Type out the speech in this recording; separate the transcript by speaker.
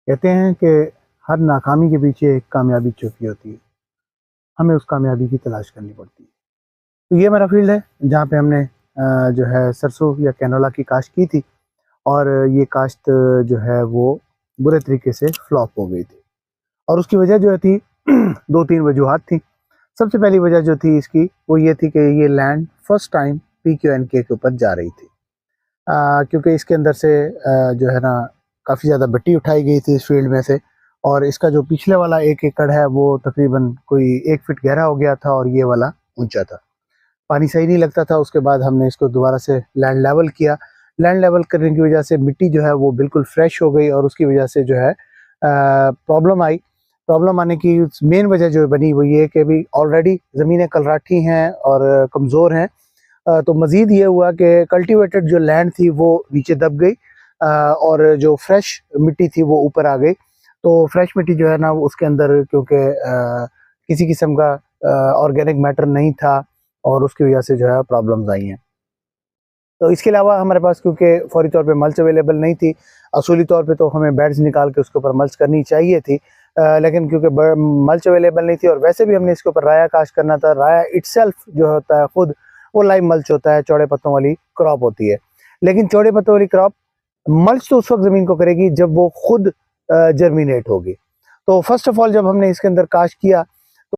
Speaker 1: कहते हैं कि हर नाकामी के पीछे एक कामयाबी छुपी होती है। हमें उस कामयाबी की तलाश करनी पड़ती है। तो ये हमारा फील्ड है जहाँ पे हमने जो है सरसों या कैनोला की काश्त की थी और ये काश्त जो है वो बुरे तरीके से फ्लॉप हो गई थी और उसकी वजह जो थी 2-3 वजूहात थी। सबसे पहली वजह जो थी इसकी वो ये थी कि ये लैंड फर्स्ट टाइम PQNK के ऊपर जा रही थी। क्योंकि इसके अंदर से जो है ना काफ़ी ज़्यादा मिट्टी उठाई गई थी इस फील्ड में से और इसका जो पिछले वाला 1 एकड़ है वो तकरीबन कोई 1 फीट गहरा हो गया था और ये वाला ऊंचा था। पानी सही नहीं लगता था। उसके बाद हमने इसको दोबारा से लैंड लेवल किया। लैंड लेवल करने की वजह से मिट्टी जो है वो बिल्कुल फ्रेश हो गई और उसकी वजह से जो है प्रॉब्लम आई। प्रॉब्लम आने की मेन वजह जो बनी वो ये कि अभी ऑलरेडी ज़मीनें कलराठी हैं और कमज़ोर हैं। तो मज़ीद ये हुआ कि कल्टीवेटेड जो लैंड थी वो नीचे दब गई और जो फ्रेश मिट्टी थी वो ऊपर आ गई। तो फ्रेश मिट्टी जो है ना उसके अंदर क्योंकि किसी किस्म का ऑर्गेनिक मैटर नहीं था और उसकी वजह से जो है प्रॉब्लम्स आई हैं। तो इसके अलावा हमारे पास क्योंकि फौरी तौर पे मल्च अवेलेबल नहीं थी, असूली तौर पे तो हमें बेड्स निकाल के उसके ऊपर मल्च करनी चाहिए थी, लेकिन क्योंकि मल्च अवेलेबल नहीं थी और वैसे भी हमने इसके ऊपर राया काश्त करना था। राया इटसेल्फ जो होता है खुद वो लाइव मल्च होता है, चौड़े पत्तों वाली क्रॉप होती है। लेकिन चौड़े पत्तों वाली क्रॉप मल्च तो उस वक्त ज़मीन को करेगी जब वो खुद जर्मिनेट होगी। तो फर्स्ट ऑफ ऑल जब हमने इसके अंदर काश्त किया